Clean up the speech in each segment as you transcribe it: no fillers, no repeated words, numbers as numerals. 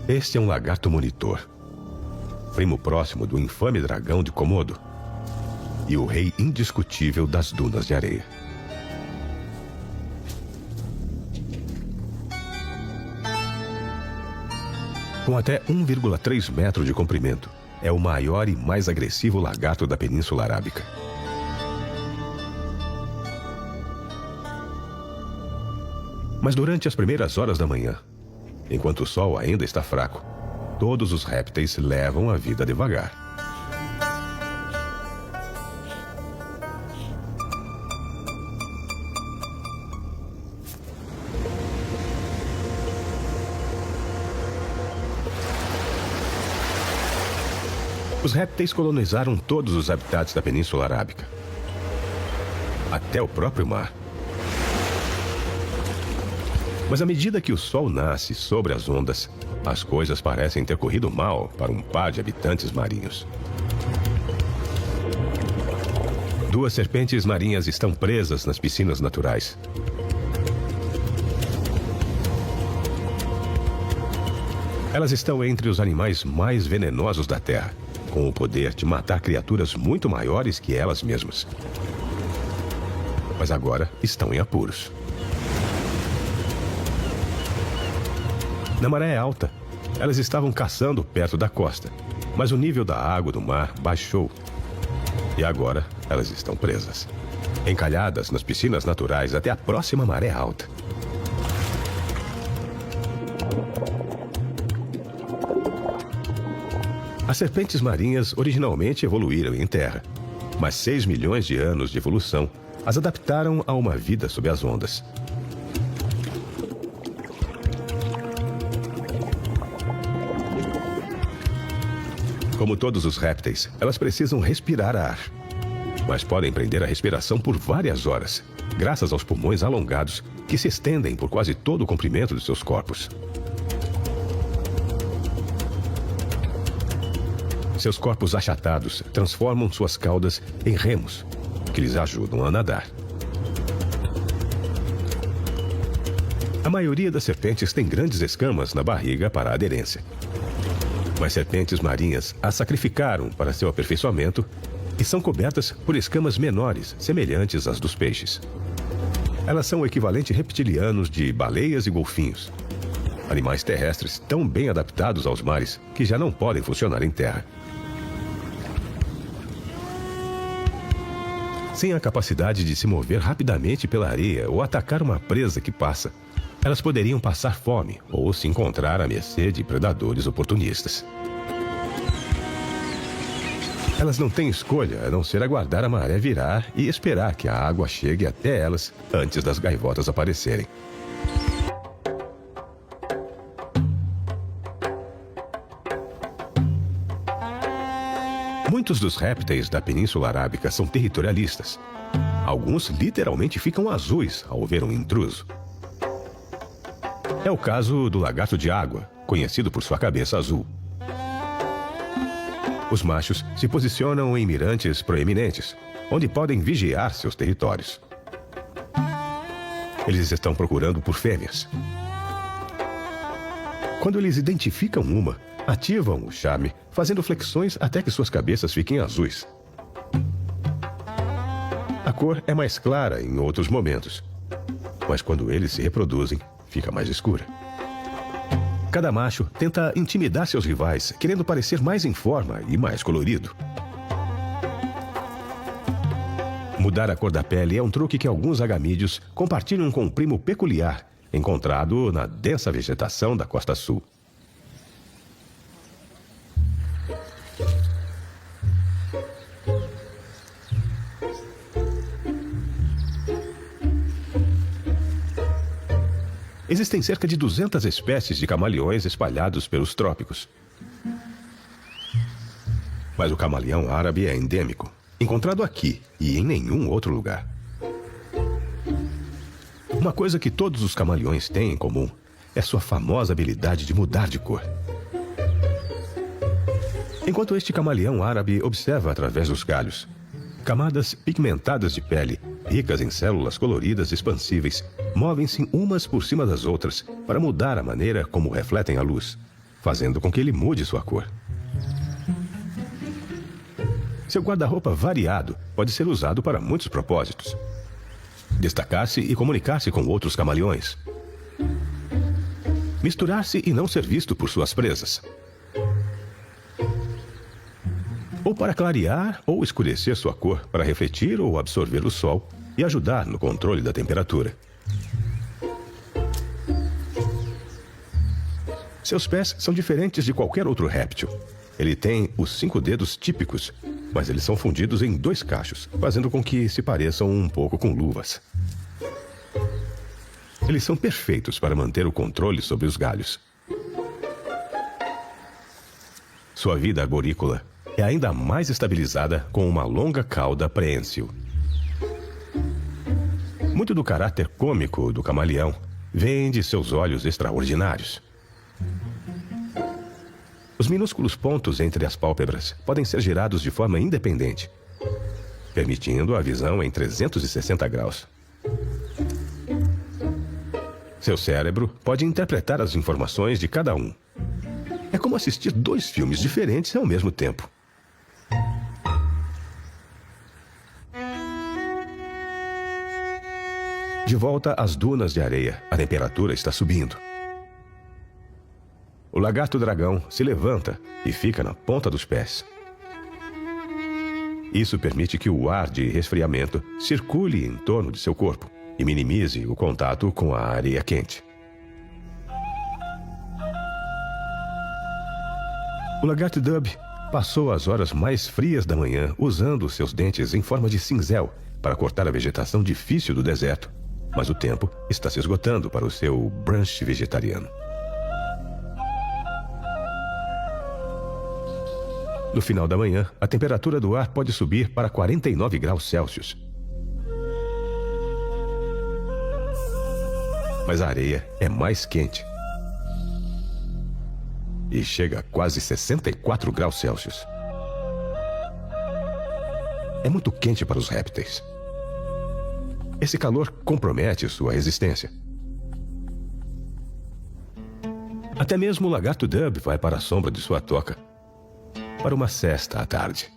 Este é um lagarto monitor, primo próximo do infame dragão de Komodo e o rei indiscutível das dunas de areia. Com até 1,3 metro de comprimento, é o maior e mais agressivo lagarto da Península Arábica. Mas durante as primeiras horas da manhã, enquanto o sol ainda está fraco, todos os répteis levam a vida devagar. Os répteis colonizaram todos os habitats da Península Arábica, até o próprio mar. Mas à medida que o sol nasce sobre as ondas, as coisas parecem ter corrido mal para um par de habitantes marinhos. Duas serpentes marinhas estão presas nas piscinas naturais. Elas estão entre os animais mais venenosos da Terra, com o poder de matar criaturas muito maiores que elas mesmas. Mas agora estão em apuros. Na maré alta, elas estavam caçando perto da costa, mas o nível da água do mar baixou. E agora elas estão presas, encalhadas nas piscinas naturais até a próxima maré alta. As serpentes marinhas originalmente evoluíram em terra, mas 6 milhões de anos de evolução as adaptaram a uma vida sob as ondas. Como todos os répteis, elas precisam respirar ar, mas podem prender a respiração por várias horas, graças aos pulmões alongados que se estendem por quase todo o comprimento de seus corpos. Seus corpos achatados transformam suas caudas em remos, que lhes ajudam a nadar. A maioria das serpentes tem grandes escamas na barriga para a aderência. Mas serpentes marinhas as sacrificaram para seu aperfeiçoamento e são cobertas por escamas menores, semelhantes às dos peixes. Elas são o equivalente reptilianos de baleias e golfinhos, animais terrestres tão bem adaptados aos mares que já não podem funcionar em terra. Sem a capacidade de se mover rapidamente pela areia ou atacar uma presa que passa, elas poderiam passar fome ou se encontrar à mercê de predadores oportunistas. Elas não têm escolha a não ser aguardar a maré virar e esperar que a água chegue até elas antes das gaivotas aparecerem. Muitos dos répteis da Península Arábica são territorialistas. Alguns literalmente ficam azuis ao ver um intruso. É o caso do lagarto de água, conhecido por sua cabeça azul. Os machos se posicionam em mirantes proeminentes, onde podem vigiar seus territórios. Eles estão procurando por fêmeas. Quando eles identificam uma, ativam o charme, fazendo flexões até que suas cabeças fiquem azuis. A cor é mais clara em outros momentos, mas quando eles se reproduzem, fica mais escura. Cada macho tenta intimidar seus rivais, querendo parecer mais em forma e mais colorido. Mudar a cor da pele é um truque que alguns agamídeos compartilham com um primo peculiar, encontrado na densa vegetação da costa sul. Existem cerca de 200 espécies de camaleões espalhados pelos trópicos. Mas o camaleão árabe é endêmico, encontrado aqui e em nenhum outro lugar. Uma coisa que todos os camaleões têm em comum é sua famosa habilidade de mudar de cor. Enquanto este camaleão árabe observa através dos galhos, camadas pigmentadas de pele, ricas em células coloridas expansíveis, movem-se umas por cima das outras para mudar a maneira como refletem a luz, fazendo com que ele mude sua cor. Seu guarda-roupa variado pode ser usado para muitos propósitos. Destacar-se e comunicar-se com outros camaleões. Misturar-se e não ser visto por suas presas. Ou para clarear ou escurecer sua cor para refletir ou absorver o sol e ajudar no controle da temperatura. Seus pés são diferentes de qualquer outro réptil. Ele tem os 5 dedos típicos, mas eles são fundidos em 2 cachos, fazendo com que se pareçam um pouco com luvas. Eles são perfeitos para manter o controle sobre os galhos. Sua vida arborícola é ainda mais estabilizada com uma longa cauda preensil. Muito do caráter cômico do camaleão vem de seus olhos extraordinários. Os minúsculos pontos entre as pálpebras podem ser girados de forma independente, permitindo a visão em 360 graus. Seu cérebro pode interpretar as informações de cada um. É como assistir 2 filmes diferentes ao mesmo tempo. De volta às dunas de areia, a temperatura está subindo. O lagarto-dragão se levanta e fica na ponta dos pés. Isso permite que o ar de resfriamento circule em torno de seu corpo e minimize o contato com a areia quente. O lagarto Dub passou as horas mais frias da manhã usando seus dentes em forma de cinzel para cortar a vegetação difícil do deserto, mas o tempo está se esgotando para o seu brunch vegetariano. No final da manhã, a temperatura do ar pode subir para 49 graus Celsius. Mas a areia é mais quente. E chega a quase 64 graus Celsius. É muito quente para os répteis. Esse calor compromete sua resistência. Até mesmo o lagarto Dub vai para a sombra de sua toca para uma sesta à tarde.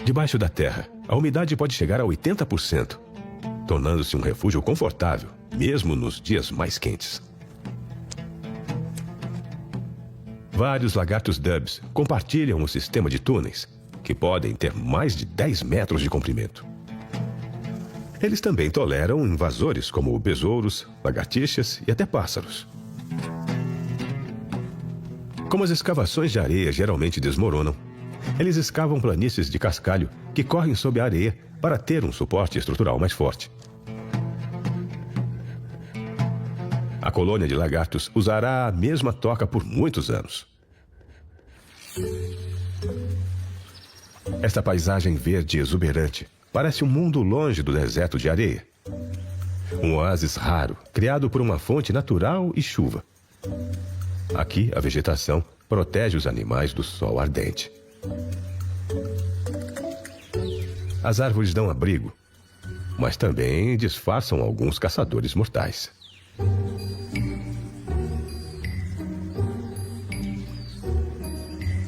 Debaixo da terra, a umidade pode chegar a 80%, tornando-se um refúgio confortável, mesmo nos dias mais quentes. Vários lagartos Dubs compartilham um sistema de túneis, que podem ter mais de 10 metros de comprimento. Eles também toleram invasores como besouros, lagartixas e até pássaros. Como as escavações de areia geralmente desmoronam, eles escavam planícies de cascalho que correm sob a areia para ter um suporte estrutural mais forte. A colônia de lagartos usará a mesma toca por muitos anos. Esta paisagem verde exuberante parece um mundo longe do deserto de areia. Um oásis raro, criado por uma fonte natural e chuva. Aqui, a vegetação protege os animais do sol ardente. As árvores dão abrigo, mas também disfarçam alguns caçadores mortais.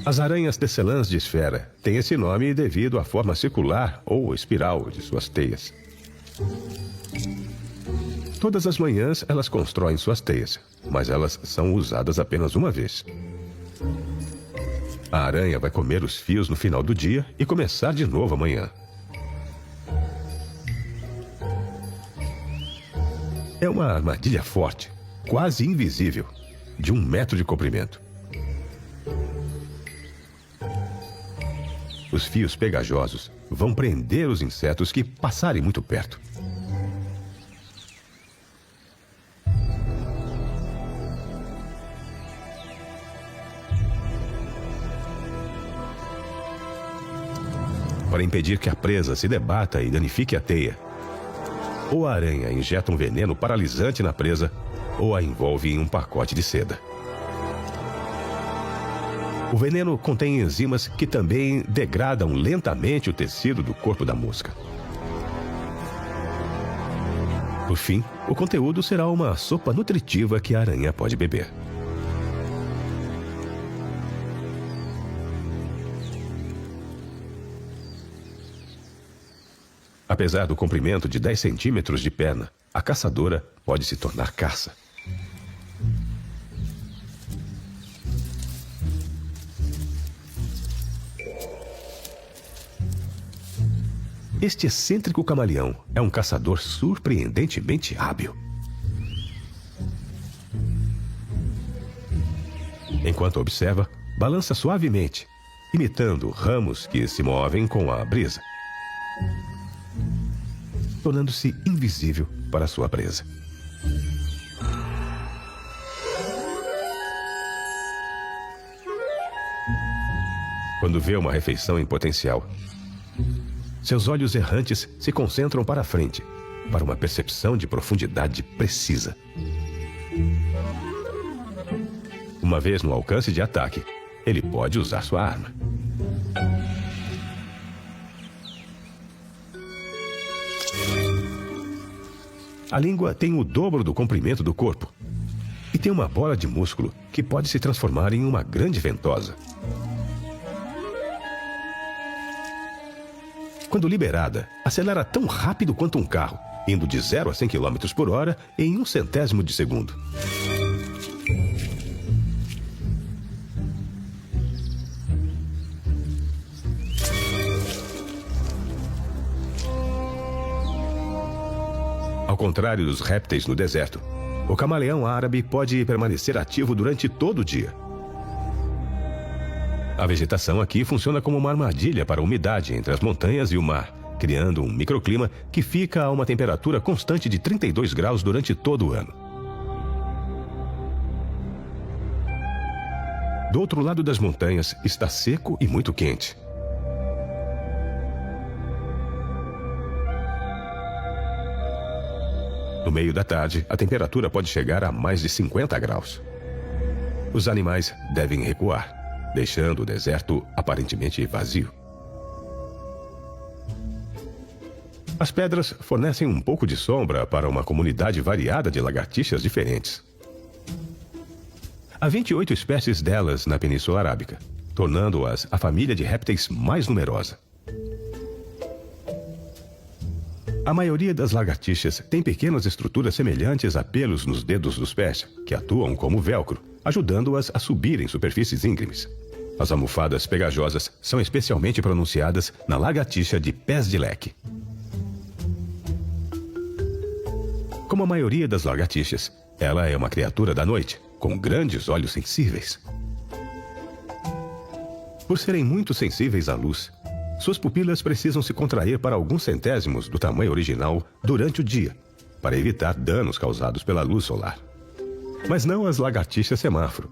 As aranhas tecelãs de esfera têm esse nome devido à forma circular ou espiral de suas teias. Todas as manhãs elas constroem suas teias, mas elas são usadas apenas uma vez. A aranha vai comer os fios no final do dia e começar de novo amanhã. É uma armadilha forte, quase invisível, de 1 metro de comprimento. Os fios pegajosos vão prender os insetos que passarem muito perto. Para impedir que a presa se debata e danifique a teia, ou a aranha injeta um veneno paralisante na presa, ou a envolve em um pacote de seda. O veneno contém enzimas que também degradam lentamente o tecido do corpo da mosca. Por fim, o conteúdo será uma sopa nutritiva que a aranha pode beber. Apesar do comprimento de 10 centímetros de perna, a caçadora pode se tornar caça. Este excêntrico camaleão é um caçador surpreendentemente hábil. Enquanto observa, balança suavemente, imitando ramos que se movem com a brisa, tornando-se invisível para sua presa. Quando vê uma refeição em potencial, seus olhos errantes se concentram para a frente, para uma percepção de profundidade precisa. Uma vez no alcance de ataque, ele pode usar sua arma. A língua tem o dobro do comprimento do corpo e tem uma bola de músculo que pode se transformar em uma grande ventosa. Quando liberada, acelera tão rápido quanto um carro, indo de 0 a 100 km por hora em 1/100º de segundo. Ao contrário dos répteis no deserto, o camaleão árabe pode permanecer ativo durante todo o dia. A vegetação aqui funciona como uma armadilha para a umidade entre as montanhas e o mar, criando um microclima que fica a uma temperatura constante de 32 graus durante todo o ano. Do outro lado das montanhas está seco e muito quente. No meio da tarde, a temperatura pode chegar a mais de 50 graus. Os animais devem recuar, deixando o deserto aparentemente vazio. As pedras fornecem um pouco de sombra para uma comunidade variada de lagartixas diferentes. Há 28 espécies delas na Península Arábica, tornando-as a família de répteis mais numerosa. A maioria das lagartixas tem pequenas estruturas semelhantes a pelos nos dedos dos pés, que atuam como velcro, ajudando-as a subir em superfícies íngremes. As almofadas pegajosas são especialmente pronunciadas na lagartixa de pés de leque. Como a maioria das lagartixas, ela é uma criatura da noite, com grandes olhos sensíveis. Por serem muito sensíveis à luz, suas pupilas precisam se contrair para alguns centésimos do tamanho original durante o dia, para evitar danos causados pela luz solar. Mas não as lagartixas semáforo.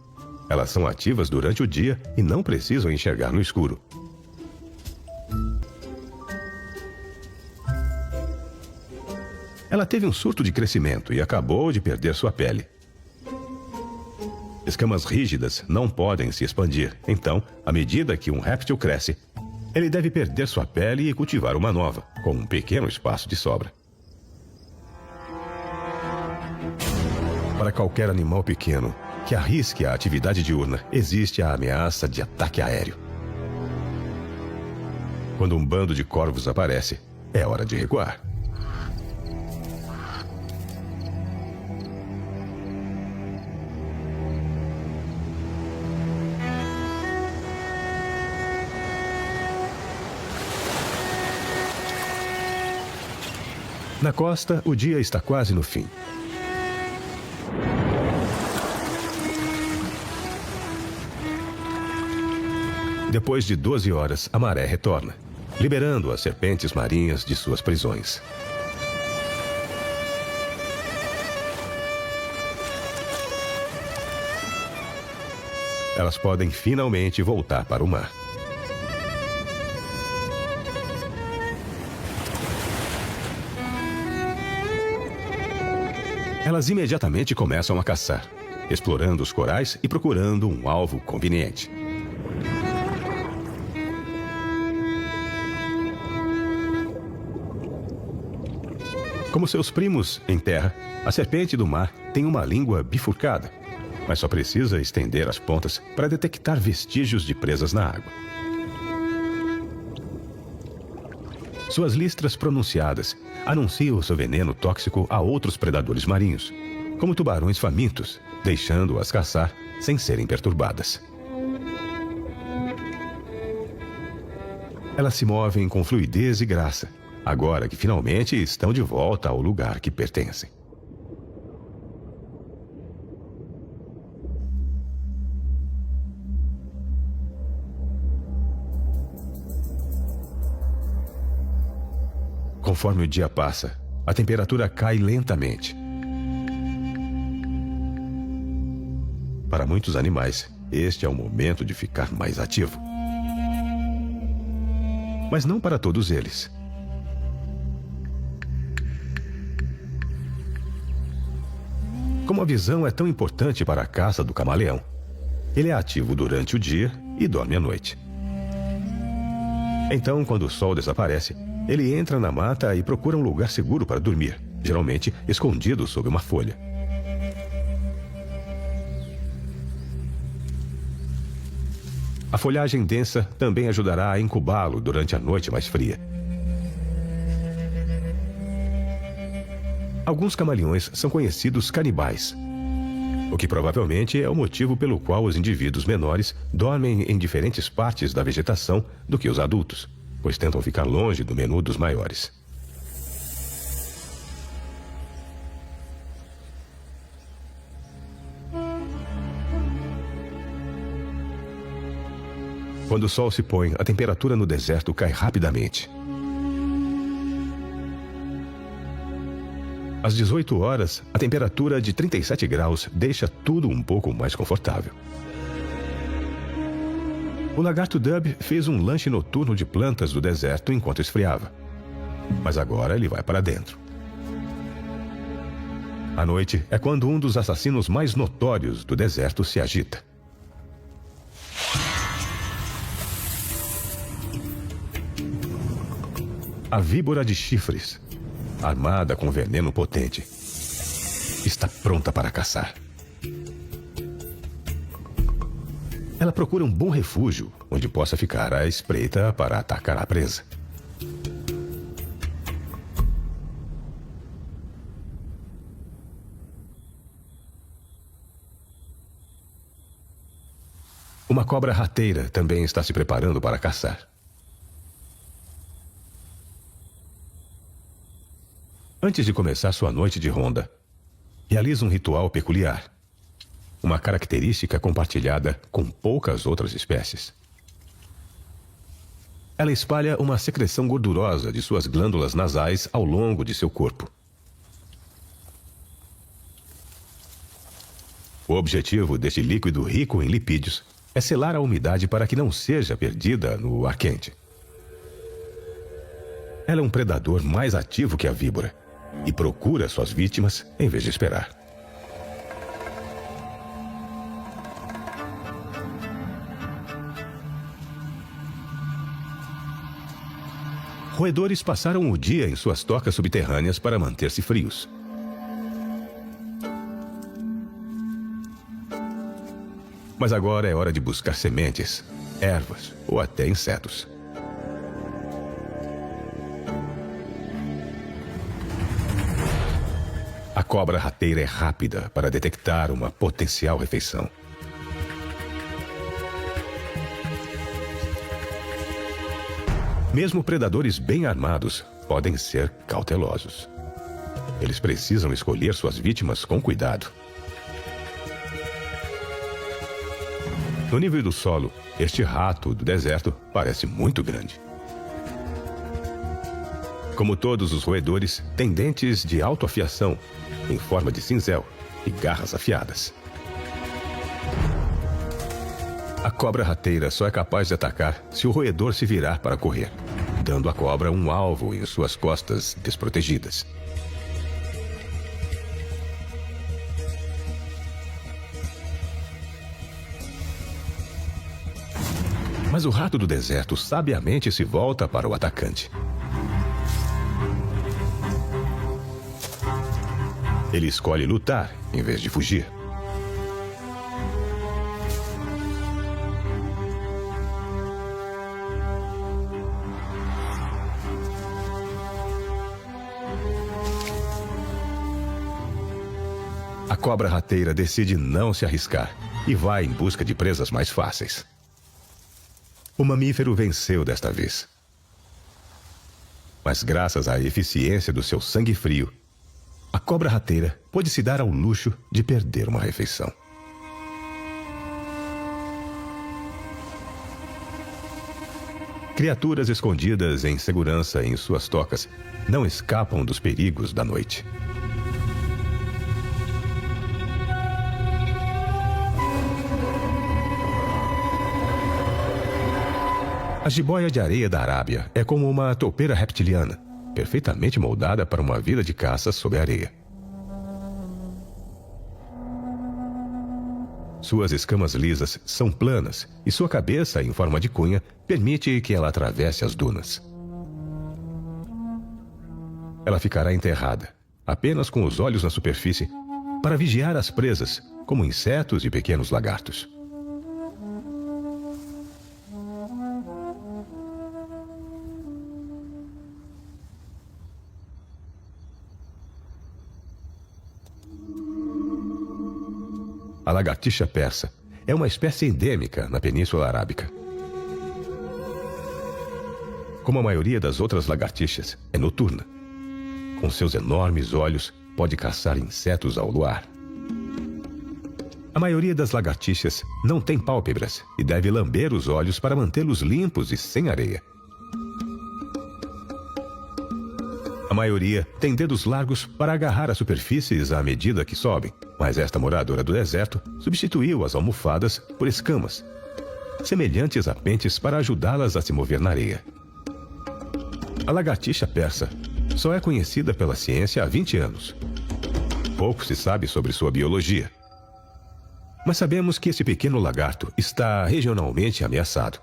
Elas são ativas durante o dia e não precisam enxergar no escuro. Ela teve um surto de crescimento e acabou de perder sua pele. Escamas rígidas não podem se expandir, então, à medida que um réptil cresce, ele deve perder sua pele e cultivar uma nova, com um pequeno espaço de sobra. Para qualquer animal pequeno que arrisque a atividade diurna, existe a ameaça de ataque aéreo. Quando um bando de corvos aparece, é hora de recuar. Na costa, o dia está quase no fim. Depois de 12 horas, a maré retorna, liberando as serpentes marinhas de suas prisões. Elas podem finalmente voltar para o mar. Elas imediatamente começam a caçar, explorando os corais e procurando um alvo conveniente. Como seus primos em terra, a serpente do mar tem uma língua bifurcada, mas só precisa estender as pontas para detectar vestígios de presas na água. Suas listras pronunciadas anunciam seu veneno tóxico a outros predadores marinhos, como tubarões famintos, deixando-as caçar sem serem perturbadas. Elas se movem com fluidez e graça, agora que finalmente estão de volta ao lugar que pertencem. Conforme o dia passa, a temperatura cai lentamente. Para muitos animais, este é o momento de ficar mais ativo. Mas não para todos eles. Como a visão é tão importante para a caça do camaleão, ele é ativo durante o dia e dorme à noite. Então, quando o sol desaparece, ele entra na mata e procura um lugar seguro para dormir, geralmente escondido sob uma folha. A folhagem densa também ajudará a incubá-lo durante a noite mais fria. Alguns camaleões são conhecidos canibais, o que provavelmente é o motivo pelo qual os indivíduos menores dormem em diferentes partes da vegetação do que os adultos, pois tentam ficar longe do menu dos maiores. Quando o sol se põe, a temperatura no deserto cai rapidamente. Às 18 horas, a temperatura de 37 graus deixa tudo um pouco mais confortável. O lagarto Dub fez um lanche noturno de plantas do deserto enquanto esfriava. Mas agora ele vai para dentro. À noite é quando um dos assassinos mais notórios do deserto se agita. A víbora de chifres, armada com veneno potente, está pronta para caçar. Ela procura um bom refúgio, onde possa ficar à espreita para atacar a presa. Uma cobra rateira também está se preparando para caçar. Antes de começar sua noite de ronda, realiza um ritual peculiar, uma característica compartilhada com poucas outras espécies. Ela espalha uma secreção gordurosa de suas glândulas nasais ao longo de seu corpo. O objetivo deste líquido rico em lipídios é selar a umidade para que não seja perdida no ar quente. Ela é um predador mais ativo que a víbora e procura suas vítimas em vez de esperar. Roedores passaram o dia em suas tocas subterrâneas para manter-se frios. Mas agora é hora de buscar sementes, ervas ou até insetos. A cobra rateira é rápida para detectar uma potencial refeição. Mesmo predadores bem armados podem ser cautelosos. Eles precisam escolher suas vítimas com cuidado. No nível do solo, este rato do deserto parece muito grande. Como todos os roedores, tem dentes de autoafiação, em forma de cinzel e garras afiadas. A cobra rateira só é capaz de atacar se o roedor se virar para correr, dando à cobra um alvo em suas costas desprotegidas. Mas o rato do deserto sabiamente se volta para o atacante. Ele escolhe lutar em vez de fugir. A cobra rateira decide não se arriscar e vai em busca de presas mais fáceis. O mamífero venceu desta vez. Mas graças à eficiência do seu sangue frio, a cobra rateira pôde se dar ao luxo de perder uma refeição. Criaturas escondidas em segurança em suas tocas não escapam dos perigos da noite. A jiboia de areia da Arábia é como uma toupeira reptiliana, perfeitamente moldada para uma vida de caça sob a areia. Suas escamas lisas são planas e sua cabeça, em forma de cunha, permite que ela atravesse as dunas. Ela ficará enterrada, apenas com os olhos na superfície, para vigiar as presas, como insetos e pequenos lagartos. A lagartixa persa é uma espécie endêmica na Península Arábica. Como a maioria das outras lagartixas, é noturna. Com seus enormes olhos, pode caçar insetos ao luar. A maioria das lagartixas não tem pálpebras e deve lamber os olhos para mantê-los limpos e sem areia. A maioria tem dedos largos para agarrar as superfícies à medida que sobem, mas esta moradora do deserto substituiu as almofadas por escamas, semelhantes a pentes para ajudá-las a se mover na areia. A lagartixa persa só é conhecida pela ciência há 20 anos. Pouco se sabe sobre sua biologia. Mas sabemos que esse pequeno lagarto está regionalmente ameaçado.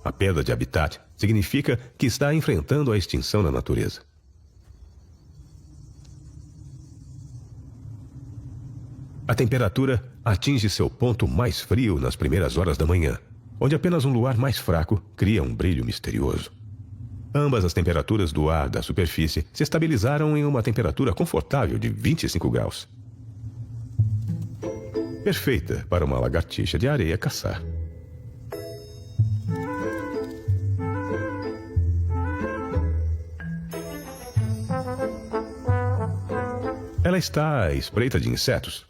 A perda de habitat significa que está enfrentando a extinção na natureza. A temperatura atinge seu ponto mais frio nas primeiras horas da manhã, onde apenas um luar mais fraco cria um brilho misterioso. Ambas as temperaturas do ar da superfície se estabilizaram em uma temperatura confortável de 25 graus. Perfeita para uma lagartixa de areia caçar. Ela está à espreita de insetos.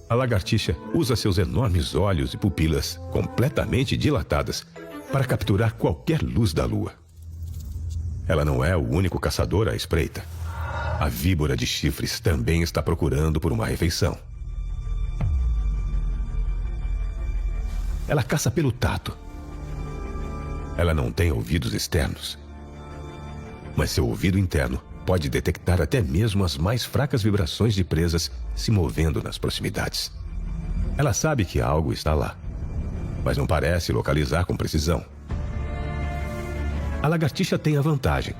A lagartixa usa seus enormes olhos e pupilas completamente dilatadas para capturar qualquer luz da lua. Ela não é o único caçador à espreita. A víbora de chifres também está procurando por uma refeição. Ela caça pelo tato. Ela não tem ouvidos externos, mas seu ouvido interno pode detectar até mesmo as mais fracas vibrações de presas se movendo nas proximidades. Ela sabe que algo está lá, mas não parece localizar com precisão. A lagartixa tem a vantagem.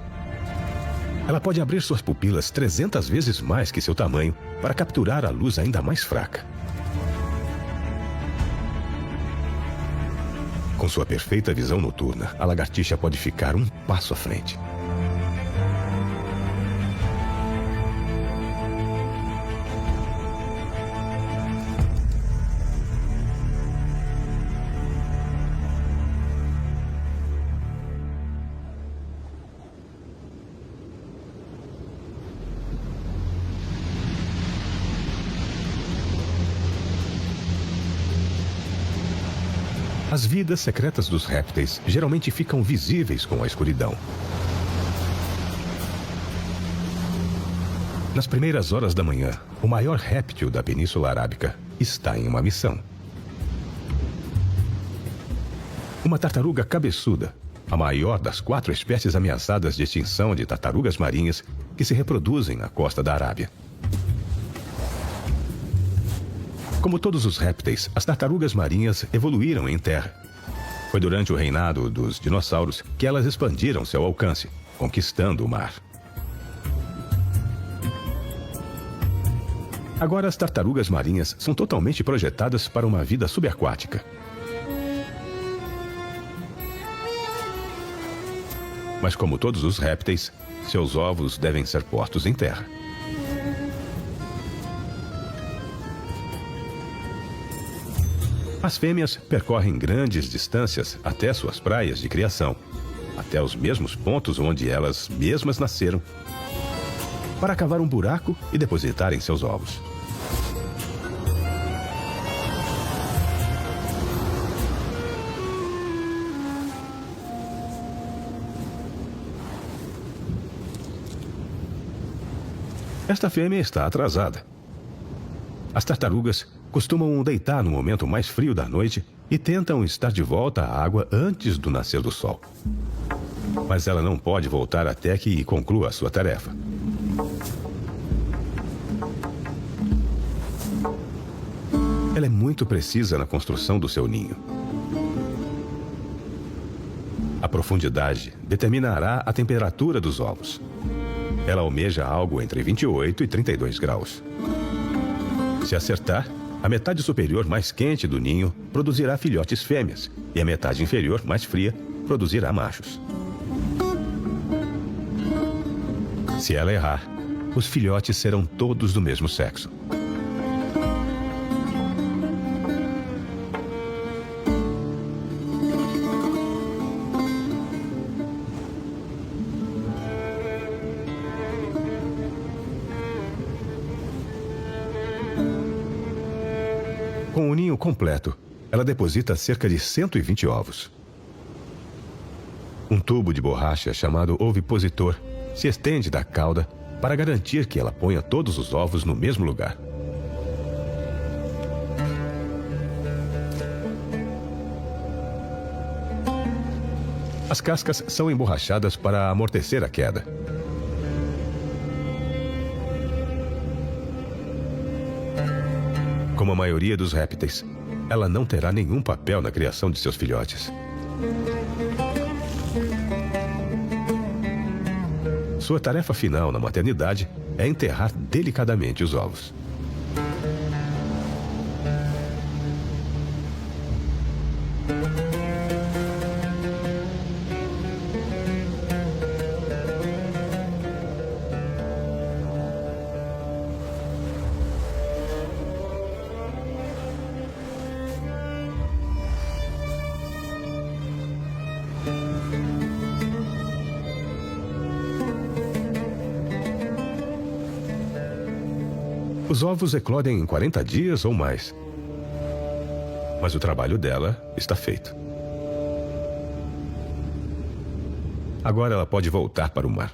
Ela pode abrir suas pupilas 300 vezes mais que seu tamanho para capturar a luz ainda mais fraca. Com sua perfeita visão noturna, a lagartixa pode ficar um passo à frente. As vidas secretas dos répteis geralmente ficam visíveis com a escuridão. Nas primeiras horas da manhã, o maior réptil da Península Arábica está em uma missão. Uma tartaruga cabeçuda, a maior das 4 espécies ameaçadas de extinção de tartarugas marinhas que se reproduzem na costa da Arábia. Como todos os répteis, as tartarugas marinhas evoluíram em terra. Foi durante o reinado dos dinossauros que elas expandiram seu alcance, conquistando o mar. Agora as tartarugas marinhas são totalmente projetadas para uma vida subaquática. Mas como todos os répteis, seus ovos devem ser postos em terra. As fêmeas percorrem grandes distâncias até suas praias de criação, até os mesmos pontos onde elas mesmas nasceram, para cavar um buraco e depositarem seus ovos. Esta fêmea está atrasada. As tartarugas costumam deitar no momento mais frio da noite e tentam estar de volta à água antes do nascer do sol. Mas ela não pode voltar até que conclua a sua tarefa. Ela é muito precisa na construção do seu ninho. A profundidade determinará a temperatura dos ovos. Ela almeja algo entre 28 e 32 graus. Se acertar, a metade superior mais quente do ninho produzirá filhotes fêmeas e a metade inferior mais fria produzirá machos. Se ela errar, os filhotes serão todos do mesmo sexo. Com o ninho completo, ela deposita cerca de 120 ovos. Um tubo de borracha chamado ovipositor se estende da cauda para garantir que ela ponha todos os ovos no mesmo lugar. As cascas são emborrachadas para amortecer a queda. Como a maioria dos répteis, ela não terá nenhum papel na criação de seus filhotes. Sua tarefa final na maternidade é enterrar delicadamente os ovos. Os ovos eclodem em 40 dias ou mais. Mas o trabalho dela está feito. Agora ela pode voltar para o mar.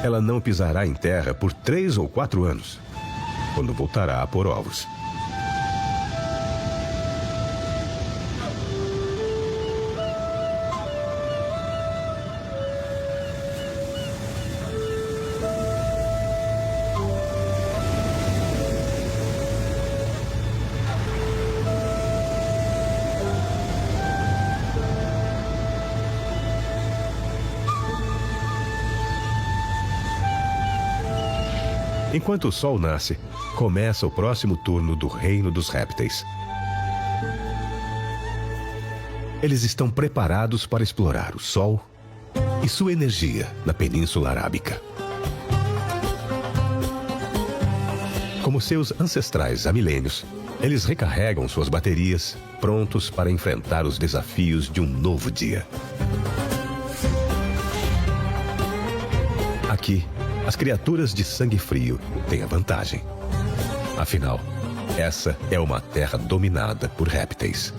Ela não pisará em terra por 3 ou 4 anos, quando voltará a pôr ovos. Enquanto o sol nasce, começa o próximo turno do reino dos répteis. Eles estão preparados para explorar o sol e sua energia na Península Arábica. Como seus ancestrais há milênios, eles recarregam suas baterias, prontos para enfrentar os desafios de um novo dia. Aqui, as criaturas de sangue frio têm a vantagem. Afinal, essa é uma terra dominada por répteis.